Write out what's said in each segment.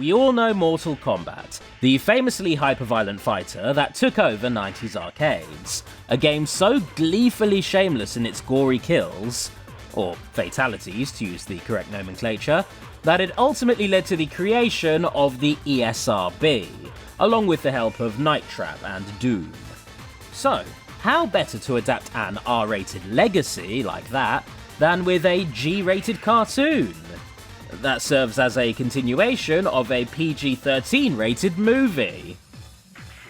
we all know Mortal Kombat, the famously hyper-violent fighter that took over 90s arcades. A game so gleefully shameless in its gory kills, or fatalities to use the correct nomenclature, that it ultimately led to the creation of the ESRB, along with the help of Night Trap and Doom. So, how better to adapt an R-rated legacy like that than with a G-rated cartoon that serves as a continuation of a PG-13 rated movie?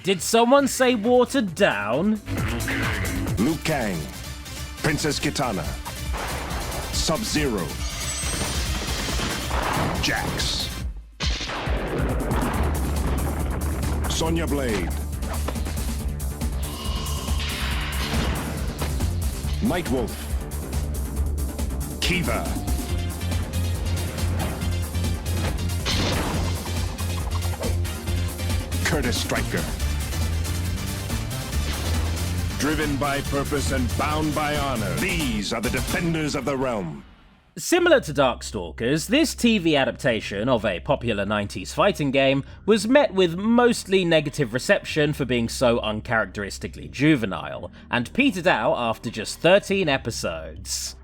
Did someone say watered down? Liu Kang, Princess Kitana, Sub-Zero, Jax, Sonya Blade, Nightwolf, Kiva, Curtis Stryker. Driven by purpose and bound by honor, these are the defenders of the realm. Similar to Darkstalkers, this TV adaptation of a popular 90s fighting game was met with mostly negative reception for being so uncharacteristically juvenile, and petered out after just 13 episodes.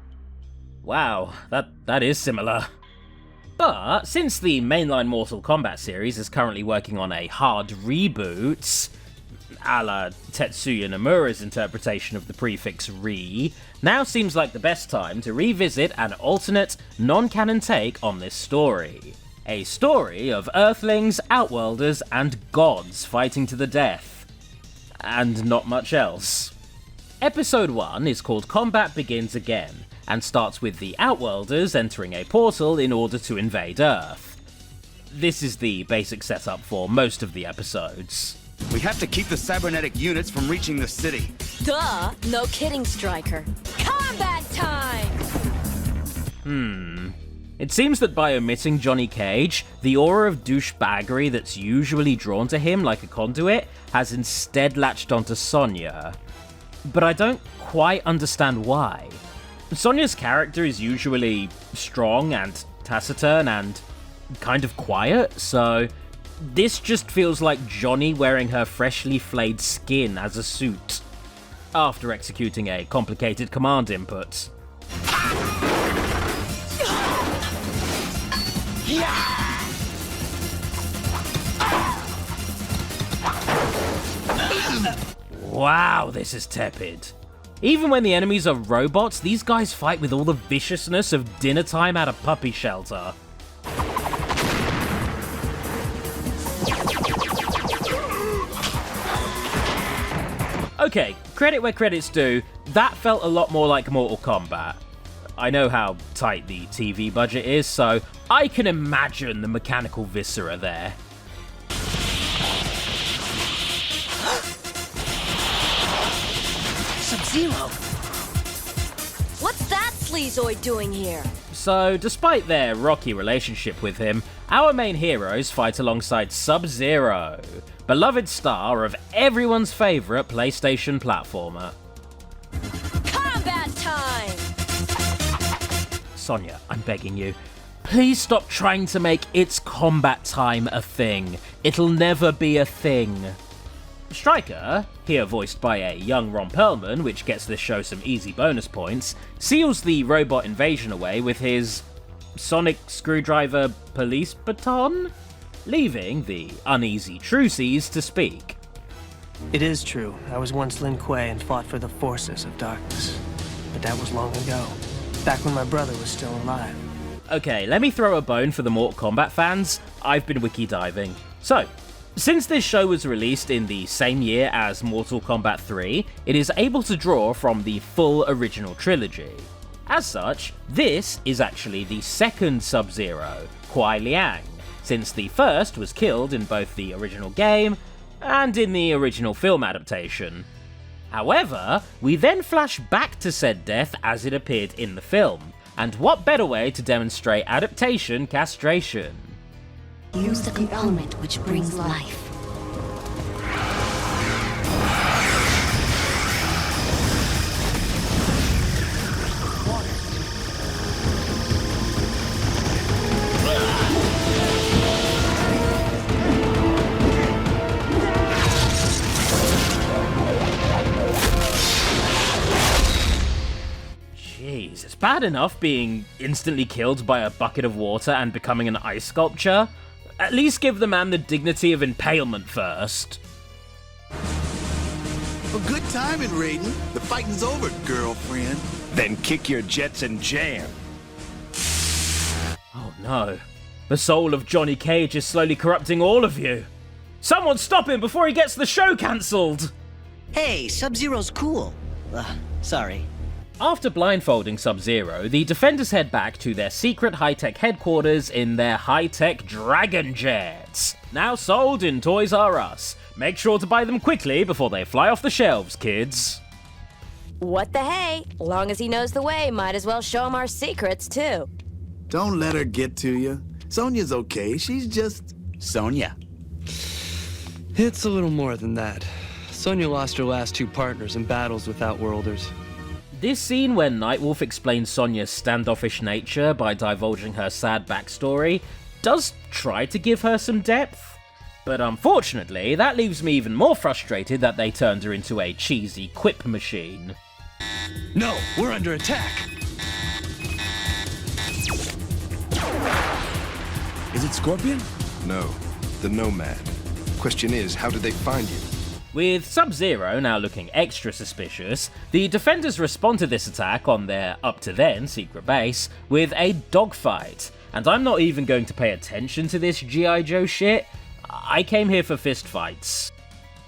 Wow, that is similar. But since the mainline Mortal Kombat series is currently working on a hard reboot, a la Tetsuya Nomura's interpretation of the prefix re, now seems like the best time to revisit an alternate, non-canon take on this story. A story of Earthlings, Outworlders, and gods fighting to the death. And not much else. Episode 1 is called Combat Begins Again, and starts with the Outworlders entering a portal in order to invade Earth. This is the basic setup for most of the episodes. We have to keep the cybernetic units from reaching the city. Duh! No kidding, Stryker. Combat time! It seems that by omitting Johnny Cage, the aura of douchebaggery that's usually drawn to him like a conduit has instead latched onto Sonya. But I don't quite understand why. Sonya's character is usually strong and taciturn and kind of quiet, so this just feels like Johnny wearing her freshly flayed skin as a suit, after executing a complicated command input. Wow, this is tepid. Even when the enemies are robots, these guys fight with all the viciousness of dinner time at a puppy shelter. Okay, credit where credit's due, that felt a lot more like Mortal Kombat. I know how tight the TV budget is, so I can imagine the mechanical viscera there. Sub-Zero! What's that sleazoid doing here? So, despite their rocky relationship with him, our main heroes fight alongside Sub-Zero, beloved star of everyone's favourite PlayStation platformer. Combat time! Sonya, I'm begging you, please stop trying to make It's Combat Time a thing. It'll never be a thing. Stryker, here voiced by a young Ron Perlman, which gets this show some easy bonus points, seals the robot invasion away with his sonic screwdriver police baton, leaving the uneasy Trucies to speak. It is true, I was once Lin Kuei and fought for the forces of darkness. But that was long ago, back when my brother was still alive. Okay, let me throw a bone for the Mortal Kombat fans. I've been wiki diving. So, since this show was released in the same year as Mortal Kombat 3, it is able to draw from the full original trilogy. As such, this is actually the second Sub-Zero, Kuai Liang, since the first was killed in both the original game and in the original film adaptation. However, we then flash back to said death as it appeared in the film, and what better way to demonstrate adaptation castration? Use the component which brings life. Jeez, it's bad enough being instantly killed by a bucket of water and becoming an ice sculpture. At least give the man the dignity of impalement first. Well, good timing, Raiden. The fighting's over, girlfriend. Then kick your jets and jam. Oh no. The soul of Johnny Cage is slowly corrupting all of you. Someone stop him before he gets the show cancelled! Hey, Sub-Zero's cool. Sorry. After blindfolding Sub-Zero, the Defenders head back to their secret high-tech headquarters in their high-tech Dragon Jets. Now sold in Toys R Us. Make sure to buy them quickly before they fly off the shelves, kids. What the hey? Long as he knows the way, might as well show him our secrets, too. Don't let her get to you. Sonya's okay. She's just... Sonya. It's a little more than that. Sonya lost her last two partners in battles with Outworlders. This scene when Nightwolf explains Sonya's standoffish nature by divulging her sad backstory does try to give her some depth. But unfortunately, that leaves me even more frustrated that they turned her into a cheesy quip machine. No, we're under attack! Is it Scorpion? No, the Nomad. Question is, how did they find you? With Sub-Zero now looking extra suspicious, the Defenders respond to this attack on their up-to-then secret base with a dogfight. And I'm not even going to pay attention to this G.I. Joe shit. I came here for fistfights,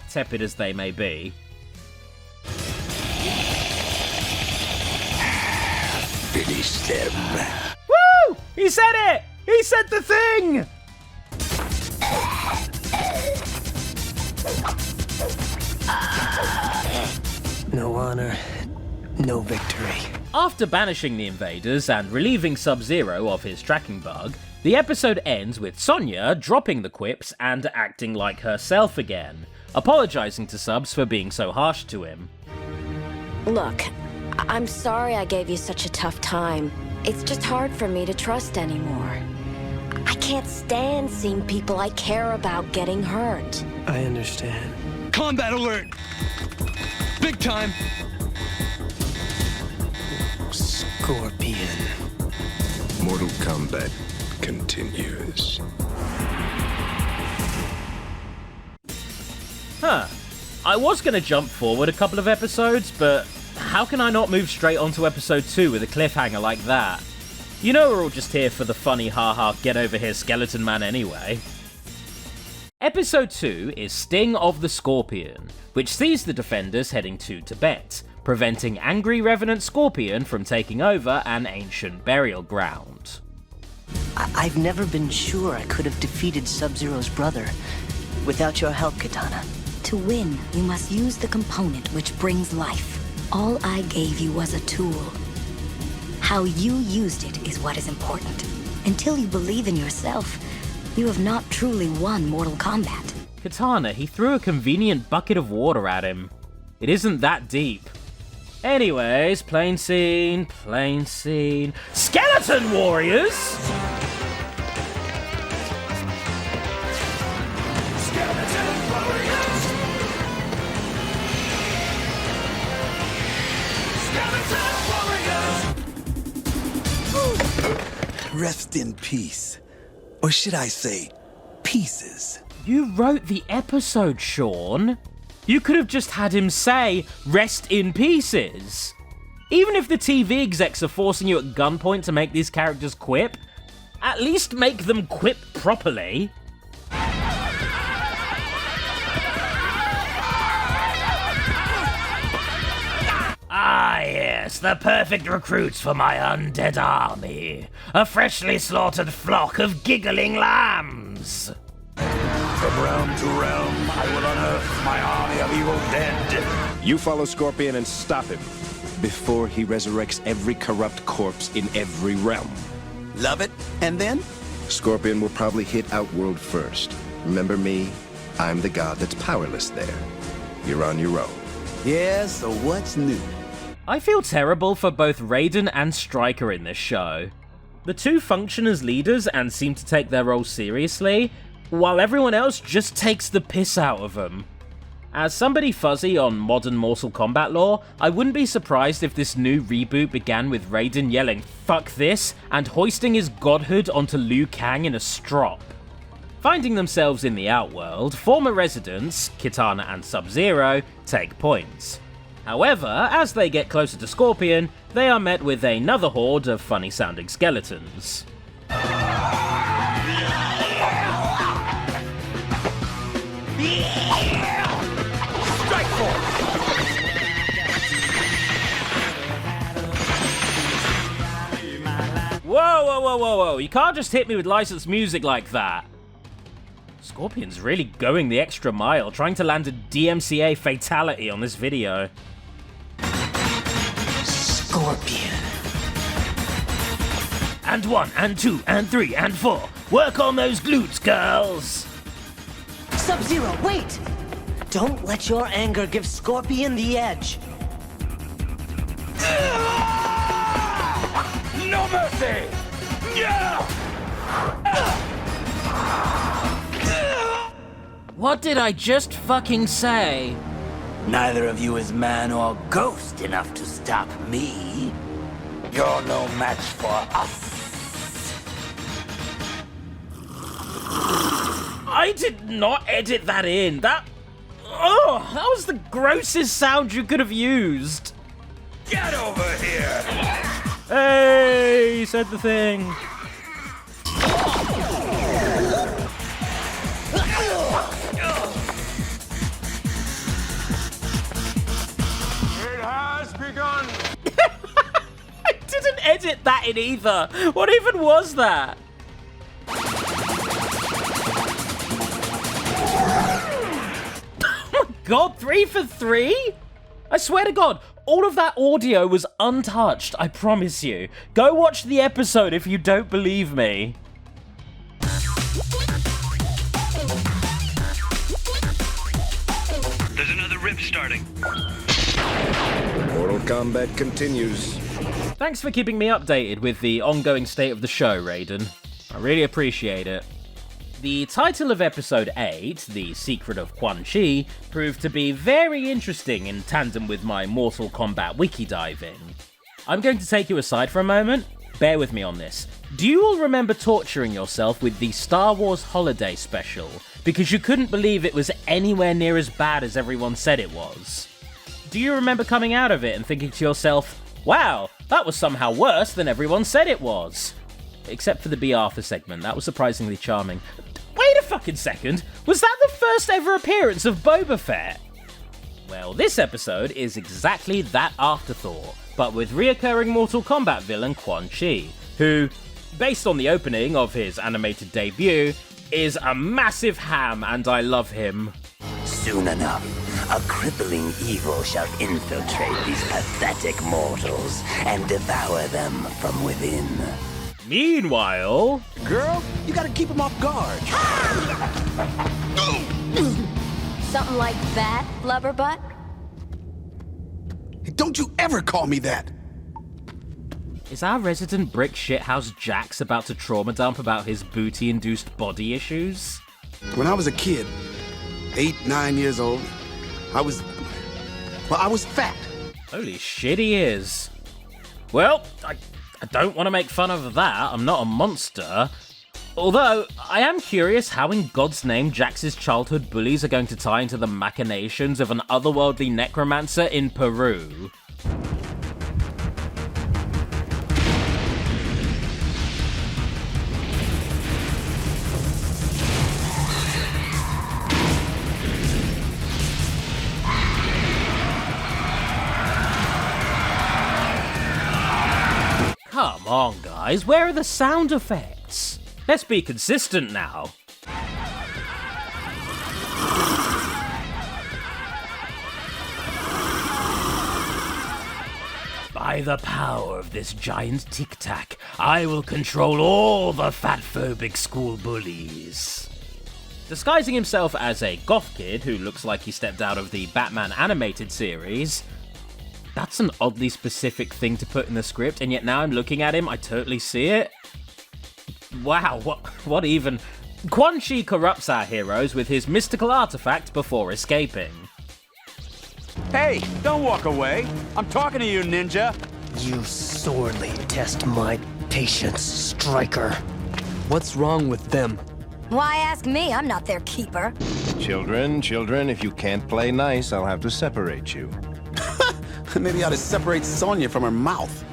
tepid as they may be. Finish them. Woo! He said it! He said the thing! No honor, no victory. After banishing the invaders and relieving Sub-Zero of his tracking bug, the episode ends with Sonya dropping the quips and acting like herself again, apologizing to Subs for being so harsh to him. Look, I'm sorry I gave you such a tough time. It's just hard for me to trust anymore. I can't stand seeing people I care about getting hurt. I understand. Combat alert! Big time! Scorpion. Mortal Kombat continues. Huh. I was gonna jump forward a couple of episodes, but how can I not move straight onto episode 2 with a cliffhanger like that? You know we're all just here for the funny haha get over here skeleton man anyway. Episode 2 is Sting of the Scorpion, which sees the Defenders heading to Tibet, preventing angry Revenant Scorpion from taking over an ancient burial ground. I've never been sure I could have defeated Sub-Zero's brother without your help, Katana. To win, you must use the component which brings life. All I gave you was a tool. How you used it is what is important. Until you believe in yourself, you have not truly won Mortal Kombat. Katana, he threw a convenient bucket of water at him. It isn't that deep. Anyways, plain scene. Skeleton warriors! Rest in peace. Or should I say, pieces. You wrote the episode, Sean. You could have just had him say, rest in pieces. Even if the TV execs are forcing you at gunpoint to make these characters quip, at least make them quip properly. Ah yes, the perfect recruits for my undead army. A freshly slaughtered flock of giggling lambs. From realm to realm, I will unearth my army of evil dead. You follow Scorpion and stop him before he resurrects every corrupt corpse in every realm. Love it. And then? Scorpion will probably hit Outworld first. Remember me? I'm the god that's powerless there. You're on your own. Yeah, so what's new? I feel terrible for both Raiden and Stryker in this show. The two function as leaders and seem to take their roles seriously, while everyone else just takes the piss out of them. As somebody fuzzy on modern Mortal Kombat lore, I wouldn't be surprised if this new reboot began with Raiden yelling "fuck this" and hoisting his godhood onto Liu Kang in a strop. Finding themselves in the Outworld, former residents, Kitana and Sub-Zero, take points. However, as they get closer to Scorpion, they are met with another horde of funny-sounding skeletons. Whoa, you can't just hit me with licensed music like that. Scorpion's really going the extra mile, trying to land a DMCA fatality on this video. Scorpion. And 1, and 2, and 3, and 4. Work on those glutes, girls! Sub-Zero, wait! Don't let your anger give Scorpion the edge. No mercy! What did I just fucking say? Neither of you is man or ghost enough to stop me. You're no match for us. I did not edit that in. That was the grossest sound you could have used. Get over here! Hey, said the thing. It has begun! I didn't edit that in either. What even was that? Oh my god, 3 for 3? I swear to god, all of that audio was untouched, I promise you. Go watch the episode if you don't believe me. There's another rip starting. Mortal Kombat continues. Thanks for keeping me updated with the ongoing state of the show, Raiden. I really appreciate it. The title of episode 8, The Secret of Quan-Chi, proved to be very interesting in tandem with my Mortal Kombat wiki diving. I'm going to take you aside for a moment. Bear with me on this. Do you all remember torturing yourself with the Star Wars Holiday Special because you couldn't believe it was anywhere near as bad as everyone said it was? Do you remember coming out of it and thinking to yourself, wow, that was somehow worse than everyone said it was? Except for the B. Arthur segment, that was surprisingly charming. Wait a fucking second, was that the first ever appearance of Boba Fett? Well, this episode is exactly that afterthought, but with reoccurring Mortal Kombat villain Quan-Chi, who, based on the opening of his animated debut, is a massive ham and I love him. Soon enough, a crippling evil shall infiltrate these pathetic mortals and devour them from within. Meanwhile... Girl, you gotta keep him off guard. Something like that, Blubberbutt? Don't you ever call me that. Is our resident brick shithouse Jax about to trauma dump about his booty-induced body issues? When I was a kid, 8, 9 years old, I was fat. Holy shit, he is. Well, I don't want to make fun of that, I'm not a monster. Although, I am curious how in God's name Jax's childhood bullies are going to tie into the machinations of an otherworldly necromancer in Peru. Come on, guys, where are the sound effects? Let's be consistent now. By the power of this giant tic-tac, I will control all the fatphobic school bullies. Disguising himself as a goth kid who looks like he stepped out of the Batman animated series, that's an oddly specific thing to put in the script, and yet now I'm looking at him, I totally see it. Wow, what even? Quan-Chi corrupts our heroes with his mystical artifact before escaping. Hey, don't walk away. I'm talking to you, ninja. You sorely test my patience, Striker. What's wrong with them? Why ask me? I'm not their keeper. Children, if you can't play nice, I'll have to separate you. Maybe I ought to separate Sonya from her mouth.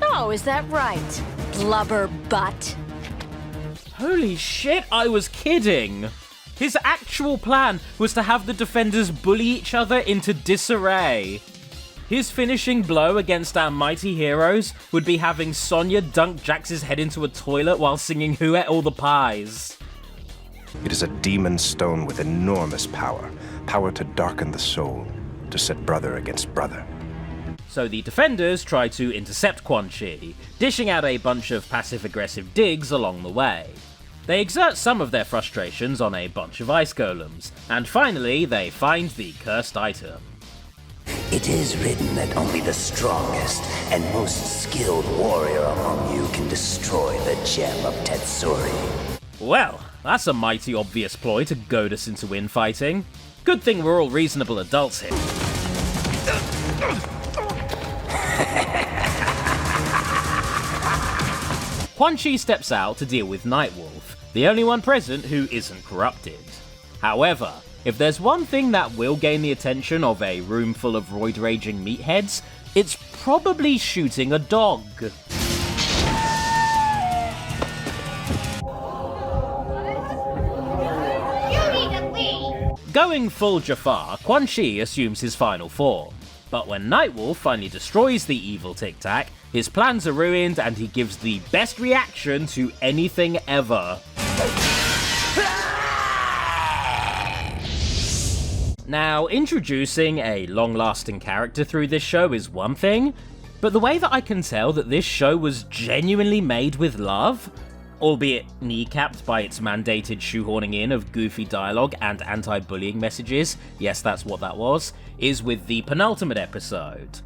Oh, is that right? Blubber butt. Holy shit, I was kidding! His actual plan was to have the defenders bully each other into disarray. His finishing blow against our mighty heroes would be having Sonya dunk Jax's head into a toilet while singing Who Ate All the Pies. It is a demon stone with enormous power. Power to darken the soul, to set brother against brother. So the defenders try to intercept Quan-Chi, dishing out a bunch of passive-aggressive digs along the way. They exert some of their frustrations on a bunch of ice golems, and finally they find the cursed item. It is written that only the strongest and most skilled warrior among you can destroy the gem of Tetsuri. Well, that's a mighty obvious ploy to goad us into infighting. Good thing we're all reasonable adults here. Quan-Chi steps out to deal with Nightwolf, the only one present who isn't corrupted. However, if there's one thing that will gain the attention of a room full of roid-raging meatheads, it's probably shooting a dog. Going full Jafar, Quan-Chi assumes his final form. But when Nightwolf finally destroys the evil Tic Tac, his plans are ruined and he gives the best reaction to anything ever. Now, introducing a long-lasting character through this show is one thing, but the way that I can tell that this show was genuinely made with love, albeit kneecapped by its mandated shoehorning in of goofy dialogue and anti-bullying messages, yes, that's what that was, is with the penultimate episode.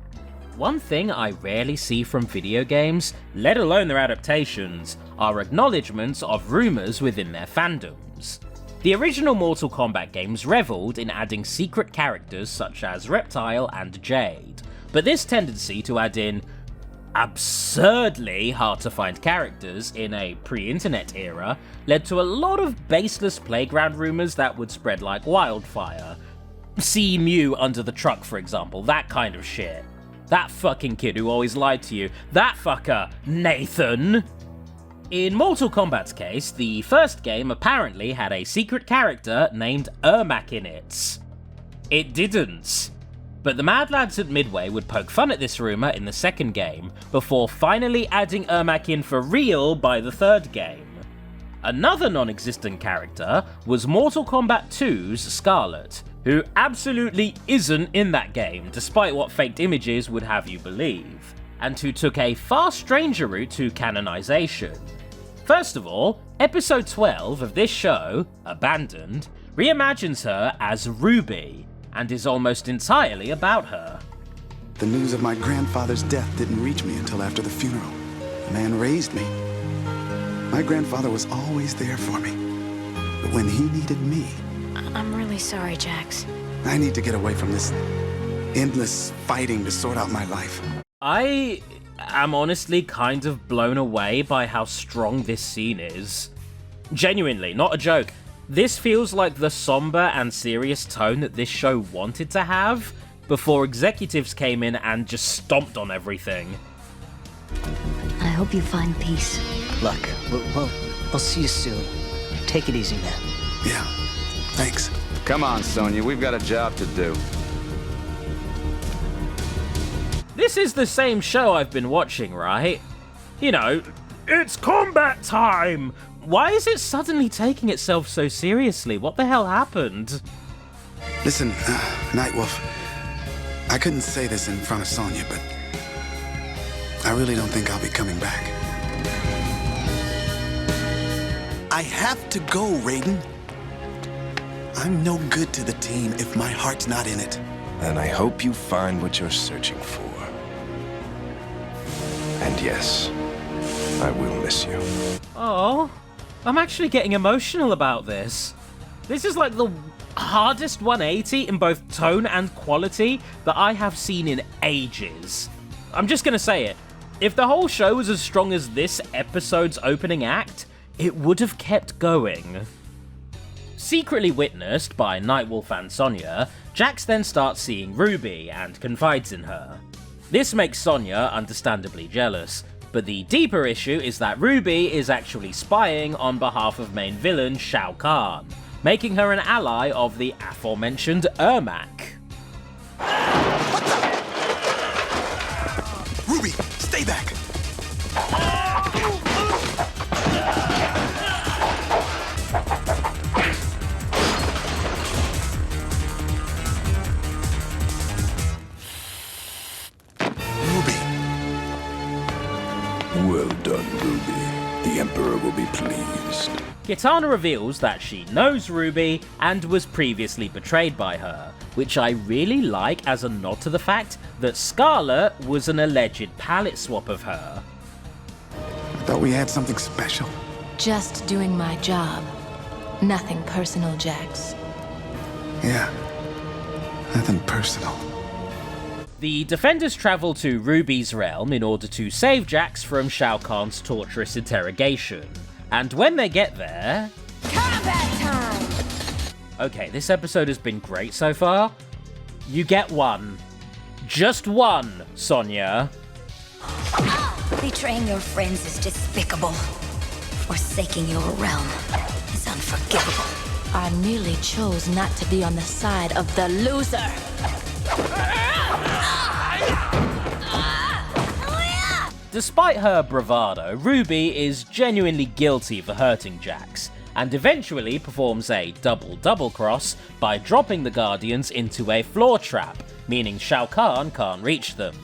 One thing I rarely see from video games, let alone their adaptations, are acknowledgements of rumours within their fandoms. The original Mortal Kombat games revelled in adding secret characters such as Reptile and Jade, but this tendency to add in absurdly hard-to-find characters in a pre-internet era led to a lot of baseless playground rumours that would spread like wildfire. See Mew under the truck, for example, that kind of shit. That fucking kid who always lied to you. That fucker, Nathan! In Mortal Kombat's case, the first game apparently had a secret character named Ermac in it. It didn't. But the Mad Lads at Midway would poke fun at this rumour in the second game, before finally adding Ermac in for real by the third game. Another non-existent character was Mortal Kombat 2's Scarlet, who absolutely isn't in that game, despite what faked images would have you believe, and who took a far stranger route to canonization. First of all, episode 12 of this show, Abandoned, reimagines her as Ruby, and is almost entirely about her. The news of my grandfather's death didn't reach me until after the funeral. The man raised me. My grandfather was always there for me. But when he needed me... I'm really sorry, Jax. I need to get away from this endless fighting to sort out my life. I am honestly kind of blown away by how strong this scene is. Genuinely, not a joke. This feels like the somber and serious tone that this show wanted to have before executives came in and just stomped on everything. I hope you find peace. Luck. We'll see you soon. Take it easy, man. Yeah, thanks. Come on, Sonya, we've got a job to do. This is the same show I've been watching, right? You know, it's combat time! Why is it suddenly taking itself so seriously? What the hell happened? Listen, Nightwolf, I couldn't say this in front of Sonya, but I really don't think I'll be coming back. I have to go, Raiden. I'm no good to the team if my heart's not in it. And I hope you find what you're searching for. And yes, I will miss you. Oh, I'm actually getting emotional about this. This is like the hardest 180 in both tone and quality that I have seen in ages. I'm just gonna say it. If the whole show was as strong as this episode's opening act, it would have kept going. Secretly witnessed by Nightwolf and Sonya, Jax then starts seeing Ruby and confides in her. This makes Sonya understandably jealous, but the deeper issue is that Ruby is actually spying on behalf of main villain Shao Kahn, making her an ally of the aforementioned Ermac. Ruby, stay back! Well done, Ruby. The Emperor will be pleased. Kitana reveals that she knows Ruby and was previously betrayed by her, which I really like as a nod to the fact that Scarlet was an alleged palette swap of her. I thought we had something special. Just doing my job. Nothing personal, Jax. Yeah, nothing personal. The Defenders travel to Ruby's realm in order to save Jax from Shao Kahn's torturous interrogation. And when they get there... Combat time! Okay, this episode has been great so far. You get one. Just one, Sonya. Betraying your friends is despicable. Forsaking your realm is unforgivable. I merely chose not to be on the side of the loser. Despite her bravado, Ruby is genuinely guilty for hurting Jax, and eventually performs a double cross by dropping the Guardians into a floor trap, meaning Shao Kahn can't reach them.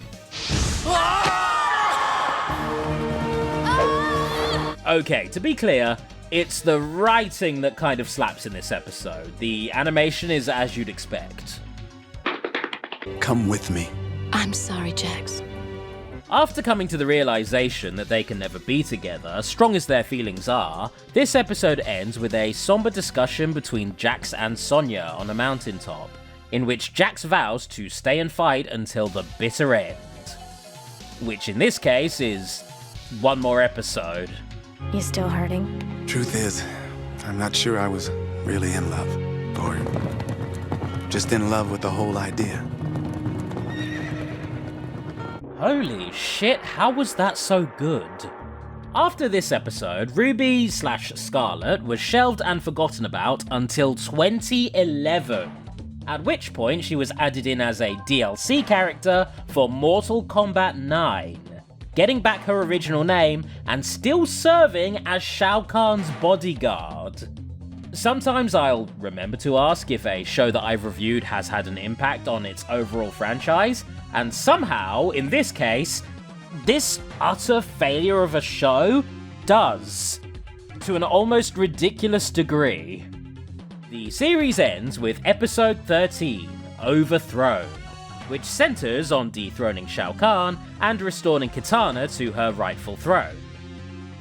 Okay, to be clear, it's the writing that kind of slaps in this episode. The animation is as you'd expect. Come with me. I'm sorry, Jax. After coming to the realization that they can never be together, strong as their feelings are, this episode ends with a somber discussion between Jax and Sonya on a mountaintop, in which Jax vows to stay and fight until the bitter end. Which in this case is one more episode. You still hurting? Truth is, I'm not sure I was really in love. Or just in love with the whole idea. Holy shit, how was that so good? After this episode, Ruby/Scarlet was shelved and forgotten about until 2011, at which point she was added in as a DLC character for Mortal Kombat 9, getting back her original name and still serving as Shao Kahn's bodyguard. Sometimes I'll remember to ask if a show that I've reviewed has had an impact on its overall franchise, and somehow, in this case, this utter failure of a show does, to an almost ridiculous degree. The series ends with episode 13, Overthrown, which centers on dethroning Shao Kahn and restoring Kitana to her rightful throne.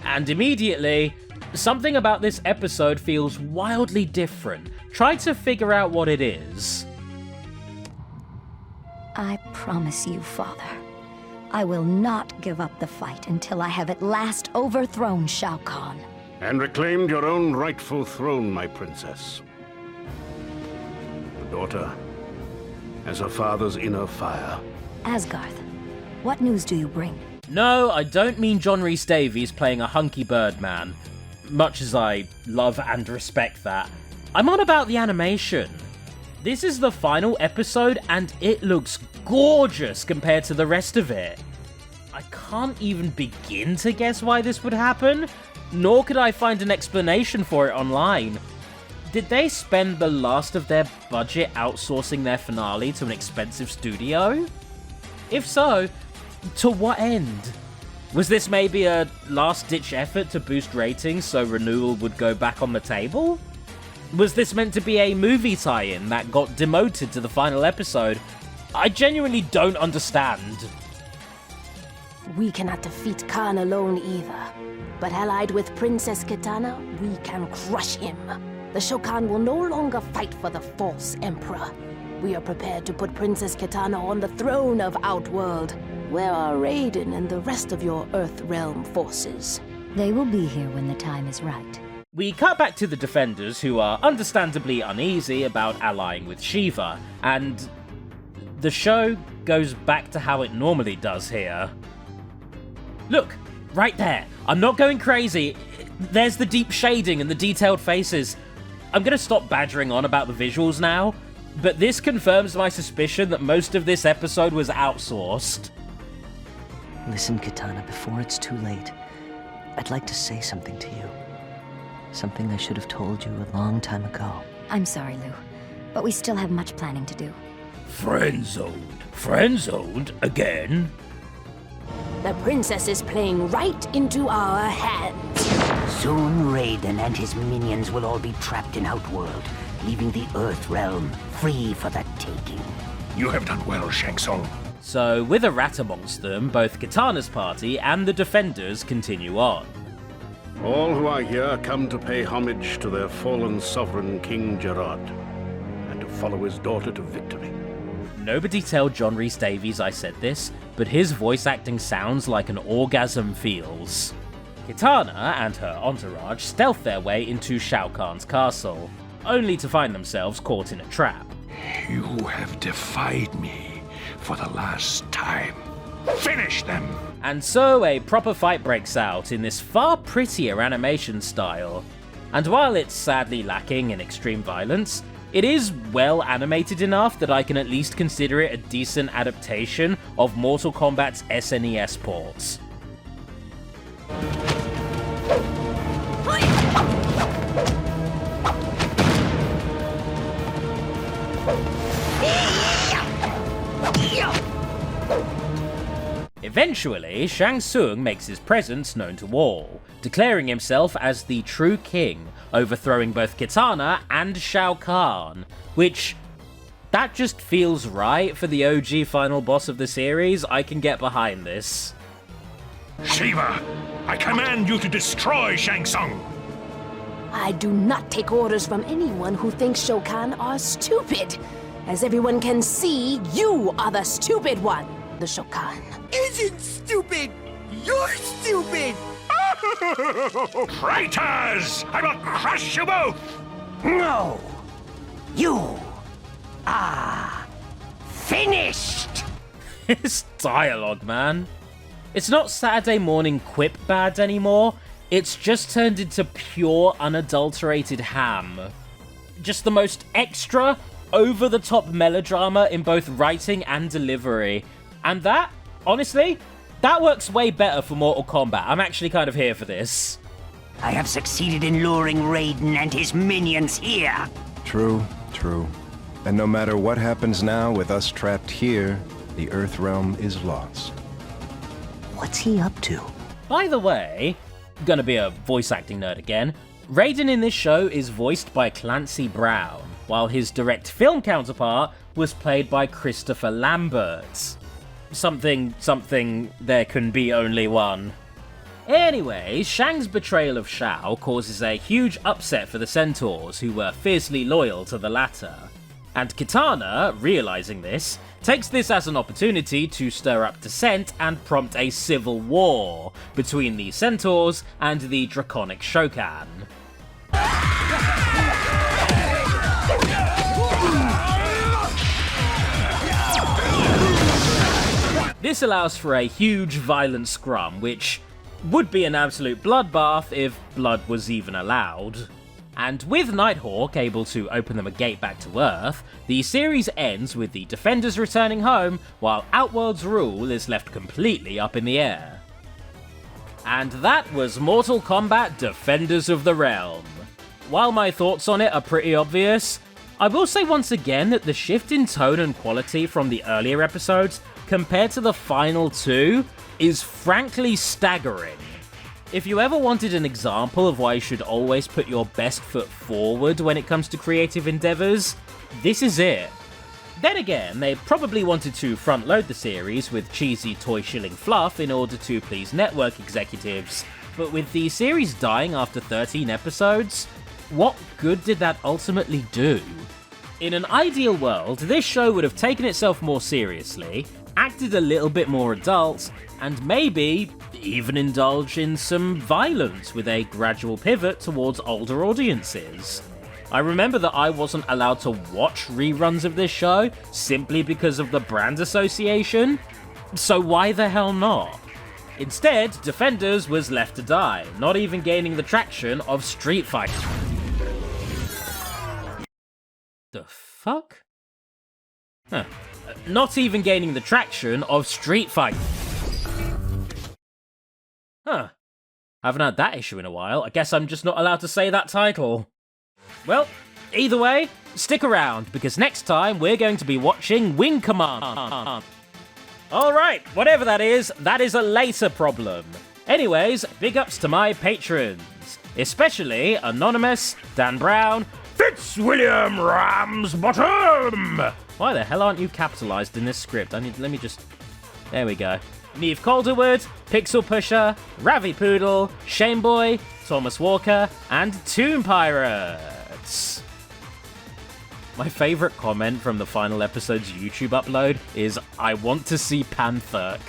And immediately, something about this episode feels wildly different. Try to figure out what it is. I promise you, Father, I will not give up the fight until I have at last overthrown Shao Kahn. And reclaimed your own rightful throne, my princess. The daughter has her father's inner fire. Asgarth, what news do you bring? No, I don't mean John Rhys Davies playing a hunky bird man, much as I love and respect that. I'm on about the animation. This is the final episode and it looks gorgeous compared to the rest of it. I can't even begin to guess why this would happen, nor could I find an explanation for it online. Did they spend the last of their budget outsourcing their finale to an expensive studio? If so, to what end? Was this maybe a last-ditch effort to boost ratings so renewal would go back on the table? Was this meant to be a movie tie-in that got demoted to the final episode? I genuinely don't understand. We cannot defeat Khan alone either. But allied with Princess Kitana, we can crush him. The Shokan will no longer fight for the false emperor. We are prepared to put Princess Kitana on the throne of Outworld. Where are Raiden and the rest of your Earthrealm forces? They will be here when the time is right. We cut back to the Defenders, who are understandably uneasy about allying with Shiva, and the show goes back to how it normally does here. Look, right there. I'm not going crazy. There's the deep shading and the detailed faces. I'm gonna stop badgering on about the visuals now, but this confirms my suspicion that most of this episode was outsourced. Listen, Kitana, before it's too late, I'd like to say something to you. Something I should have told you a long time ago. I'm sorry, Lou, but we still have much planning to do. Friend-zoned? Friend-zoned? Again? The princess is playing right into our hands. Soon Raiden and his minions will all be trapped in Outworld, leaving the Earthrealm free for the taking. You have done well, Shang Tsung. So, with a rat amongst them, both Kitana's party and the Defenders continue on. All who are here come to pay homage to their fallen sovereign, King Gerard, and to follow his daughter to victory. Nobody tell John Rhys-Davies I said this, but his voice acting sounds like an orgasm feels. Kitana and her entourage stealth their way into Shao Kahn's castle, only to find themselves caught in a trap. You have defied me for the last time. Finish them! And so a proper fight breaks out in this far prettier animation style. And while it's sadly lacking in extreme violence, it is well animated enough that I can at least consider it a decent adaptation of Mortal Kombat's SNES ports. Eventually, Shang Tsung makes his presence known to all, declaring himself as the true king, overthrowing both Kitana and Shao Kahn, which, that just feels right for the OG final boss of the series. I can get behind this. Shiva, I command you to destroy Shang Tsung! I do not take orders from anyone who thinks Shokan are stupid. As everyone can see, you are the stupid one. The Shokan isn't stupid! You're stupid! Traitors! I will crush you both! No! You are finished! This dialogue, man. It's not Saturday morning quip bad anymore. It's just turned into pure, unadulterated ham. Just the most extra, over-the-top melodrama in both writing and delivery. And that, honestly, that works way better for Mortal Kombat. I'm actually kind of here for this. I have succeeded in luring Raiden and his minions here. True, true. And no matter what happens now with us trapped here, the Earthrealm is lost. What's he up to? By the way, gonna be a voice acting nerd again, Raiden in this show is voiced by Clancy Brown, while his direct film counterpart was played by Christopher Lambert. Something, there can be only one. Anyway, Shang's betrayal of Shao causes a huge upset for the Centaurs, who were fiercely loyal to the latter. And Kitana, realizing this, takes this as an opportunity to stir up dissent and prompt a civil war between the Centaurs and the Draconic Shokan. This allows for a huge violent scrum, which would be an absolute bloodbath if blood was even allowed. And with Nighthawk able to open them a gate back to Earth, the series ends with the Defenders returning home, while Outworld's rule is left completely up in the air. And that was Mortal Kombat Defenders of the Realm. While my thoughts on it are pretty obvious, I will say once again that the shift in tone and quality from the earlier episodes compared to the final two is frankly staggering. If you ever wanted an example of why you should always put your best foot forward when it comes to creative endeavors, this is it. Then again, they probably wanted to front-load the series with cheesy toy-shilling fluff in order to please network executives, but with the series dying after 13 episodes, what good did that ultimately do? In an ideal world, this show would have taken itself more seriously, acted a little bit more adult, and maybe even indulge in some violence with a gradual pivot towards older audiences. I remember that I wasn't allowed to watch reruns of this show simply because of the brand association, so why the hell not? Instead, Defenders was left to die, not even gaining the traction of Street Fighter. The fuck? Huh. Not even gaining the traction of Street Fighter. Huh. Haven't had that issue in a while. I guess I'm just not allowed to say that title. Well, either way, stick around, because next time we're going to be watching Wing Command. Alright, whatever that is a later problem. Anyways, big ups to my patrons, especially Anonymous, Dan Brown, Fitzwilliam Ramsbottom! Why the hell aren't you capitalized in this script? Let me just... There we go. Neve Calderwood, Pixel Pusher, Ravi Poodle, Shameboy, Thomas Walker, and Tomb Pirates. My favourite comment from the final episode's YouTube upload is, "I want to see Panthurk."